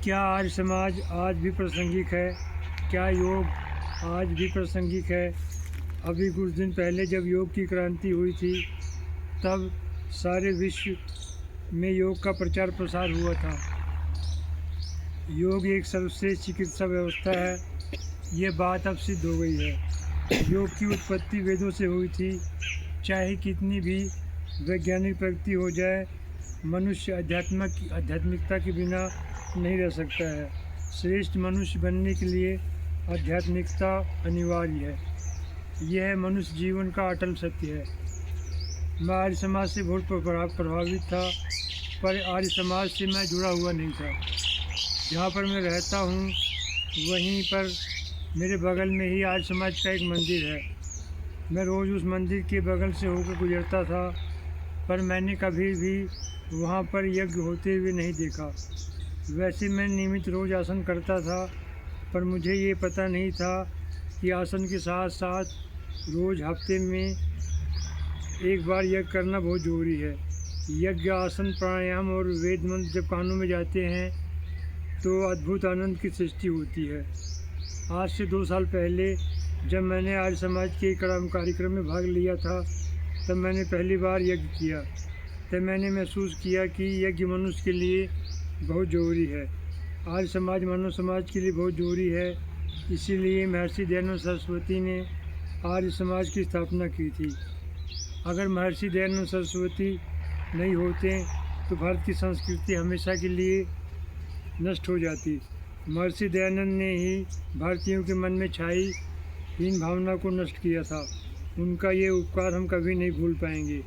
क्या आर्य समाज आज भी प्रासंगिक है? क्या योग आज भी प्रासंगिक है? अभी कुछ दिन पहले जब योग की क्रांति हुई थी, तब सारे विश्व में योग का प्रचार प्रसार हुआ था। योग एक सर्वश्रेष्ठ चिकित्सा व्यवस्था है, ये बात अब सिद्ध हो गई है। योग की उत्पत्ति वेदों से हुई थी। चाहे कितनी भी वैज्ञानिक प्रगति हो जाए, मनुष्य आध्यात्मिकता के बिना नहीं रह सकता है। श्रेष्ठ मनुष्य बनने के लिए आध्यात्मिकता अनिवार्य है। यह मनुष्य जीवन का अटल सत्य है। मैं आर्य समाज से बहुत प्रभावित था, पर आर्य समाज से मैं जुड़ा हुआ नहीं था। जहाँ पर मैं रहता हूँ वहीं पर मेरे बगल में ही आर्य समाज का एक मंदिर है। मैं रोज़ उस मंदिर के बगल से होकर गुजरता था, पर मैंने कभी भी वहाँ पर यज्ञ होते हुए नहीं देखा। वैसे मैं नियमित रोज़ आसन करता था, पर मुझे ये पता नहीं था कि आसन के साथ साथ रोज़ हफ्ते में एक बार यज्ञ करना बहुत ज़रूरी है। यज्ञ, आसन, प्राणायाम और वेद मंत्र जब कानों में जाते हैं तो अद्भुत आनंद की सृष्टि होती है। आज से 2 साल पहले जब मैंने आर्य समाज के कार्यक्रम में भाग लिया था, तब मैंने पहली बार यज्ञ किया। तब मैंने महसूस किया कि यज्ञ मनुष्य के लिए बहुत ज़रूरी है। आर्य समाज मानव समाज के लिए बहुत ज़रूरी है। इसीलिए महर्षि दयानंद सरस्वती ने आर्य समाज की स्थापना की थी। अगर महर्षि दयानंद सरस्वती नहीं होते तो भारत की संस्कृति हमेशा के लिए नष्ट हो जाती। महर्षि दयानंद ने ही भारतीयों के मन में छाई हीन भावना को नष्ट किया था। उनका ये उपकार हम कभी नहीं भूल पाएंगे।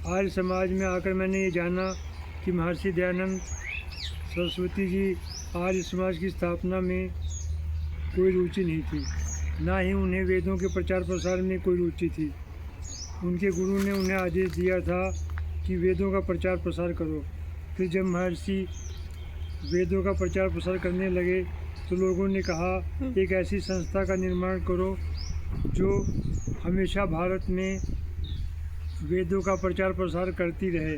आर्य समाज में आकर मैंने ये जाना कि महर्षि दयानंद सरस्वती जी आर्य समाज की स्थापना में कोई रुचि नहीं थी, ना ही उन्हें वेदों के प्रचार प्रसार में कोई रुचि थी। उनके गुरु ने उन्हें आदेश दिया था कि वेदों का प्रचार प्रसार करो। फिर जब महर्षि वेदों का प्रचार प्रसार करने लगे तो लोगों ने कहा, एक ऐसी संस्था का निर्माण करो जो हमेशा भारत में वेदों का प्रचार प्रसार करती रहे।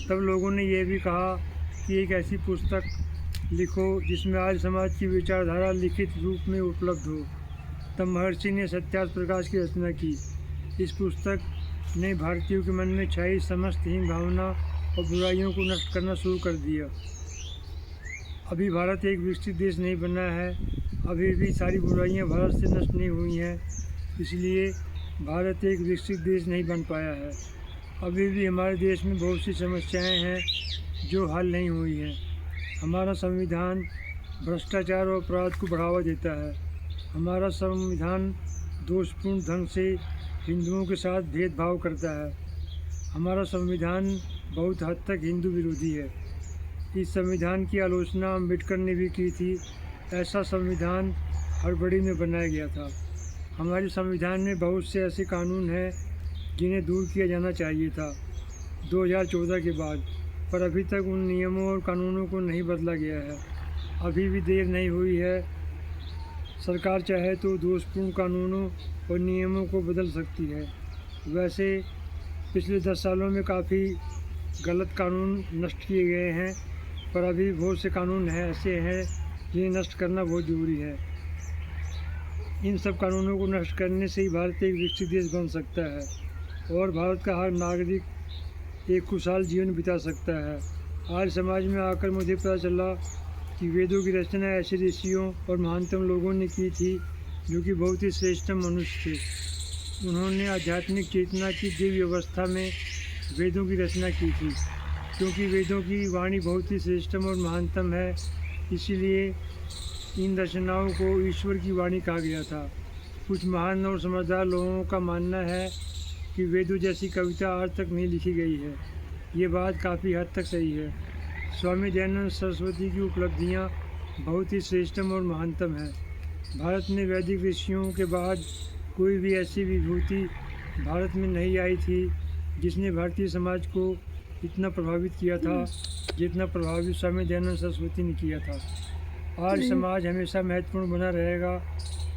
तब लोगों ने यह भी कहा कि एक ऐसी पुस्तक लिखो जिसमें आर्य समाज की विचारधारा लिखित रूप में उपलब्ध हो। तब महर्षि ने सत्यार्थ प्रकाश की रचना की। इस पुस्तक ने भारतीयों के मन में छाई समस्त हीन भावना और बुराइयों को नष्ट करना शुरू कर दिया। अभी भारत एक विकसित देश नहीं बना है, अभी भी सारी बुराइयां भारत से नष्ट नहीं हुई हैं, इसलिए भारत एक विकसित देश नहीं बन पाया है। अभी भी हमारे देश में बहुत सी समस्याएं हैं जो हल नहीं हुई हैं। हमारा संविधान भ्रष्टाचार और अपराध को बढ़ावा देता है। हमारा संविधान दोषपूर्ण ढंग से हिंदुओं के साथ भेदभाव करता है। हमारा संविधान बहुत हद तक हिंदू विरोधी है। इस संविधान की आलोचना अम्बेडकर ने भी की थी। ऐसा संविधान हड़बड़ी में बनाया गया था। हमारे संविधान में बहुत से ऐसे कानून हैं जिन्हें दूर किया जाना चाहिए था 2014 के बाद, पर अभी तक उन नियमों और कानूनों को नहीं बदला गया है। अभी भी देर नहीं हुई है। सरकार चाहे तो दोषपूर्ण कानूनों और नियमों को बदल सकती है। वैसे पिछले 10 सालों में काफ़ी गलत कानून नष्ट किए गए हैं, पर अभी बहुत से कानून ऐसे हैं जिन्हें नष्ट करना बहुत ज़रूरी है। इन सब कानूनों को नष्ट करने से ही भारत एक विकसित देश बन सकता है और भारत का हर नागरिक एक खुशहाल जीवन बिता सकता है। आर्य समाज में आकर मुझे पता चला कि वेदों की रचना ऐसे ऋषियों और महानतम लोगों ने की थी जो कि बहुत ही श्रेष्ठतम मनुष्य थे। उन्होंने आध्यात्मिक चेतना की दिव्य अवस्था में वेदों की रचना की थी। क्योंकि वेदों की वाणी बहुत ही श्रेष्ठतम और महानतम है, इसीलिए इन रचनाओं को ईश्वर की वाणी कहा गया था। कुछ महान और समझदार लोगों का मानना है कि वेदों जैसी कविता आज तक नहीं लिखी गई है। ये बात काफ़ी हद तक सही है। स्वामी दयानंद सरस्वती की उपलब्धियाँ बहुत ही श्रेष्ठतम और महानतम है। भारत में वैदिक ऋषियों के बाद कोई भी ऐसी विभूति भारत में नहीं आई थी जिसने भारतीय समाज को इतना प्रभावित किया था जितना प्रभावित स्वामी दयानंद सरस्वती ने किया था। आर्य समाज हमेशा महत्वपूर्ण बना रहेगा।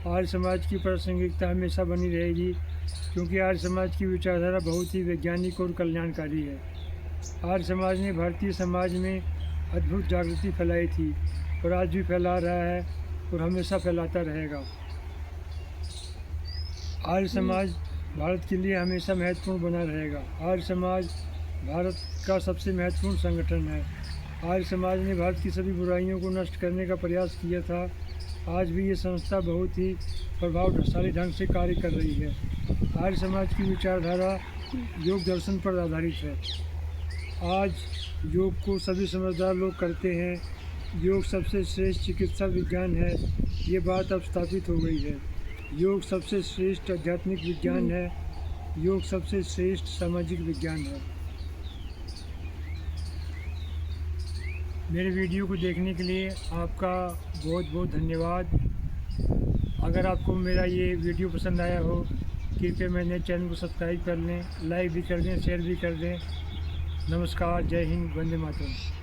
आर्य समाज की प्रासंगिकता हमेशा बनी रहेगी, क्योंकि आर्य समाज की विचारधारा बहुत ही वैज्ञानिक और कल्याणकारी है। आर्य समाज ने भारतीय समाज में अद्भुत जागृति फैलाई थी। और आज भी फैला रहा है और हमेशा फैलाता रहेगा। आर्य समाज भारत के लिए हमेशा महत्वपूर्ण बना रहेगा। आर्य समाज भारत का सबसे महत्वपूर्ण संगठन है। आर्य समाज ने भारत की सभी बुराइयों को नष्ट करने का प्रयास किया था। आज भी ये संस्था बहुत ही प्रभावशाली ढंग से कार्य कर रही है। आर्य समाज की विचारधारा योग दर्शन पर आधारित है। आज योग को सभी समझदार लोग करते हैं। योग सबसे श्रेष्ठ चिकित्सा विज्ञान है, ये बात अब स्थापित हो गई है। योग सबसे श्रेष्ठ आध्यात्मिक विज्ञान है। योग सबसे श्रेष्ठ सामाजिक विज्ञान है। मेरे वीडियो को देखने के लिए आपका बहुत बहुत धन्यवाद। अगर आपको मेरा ये वीडियो पसंद आया हो, कृपया मेरे चैनल को सब्सक्राइब कर लें, लाइक भी कर दें, शेयर भी कर दें। नमस्कार, जय हिंद, वंदे मातरम।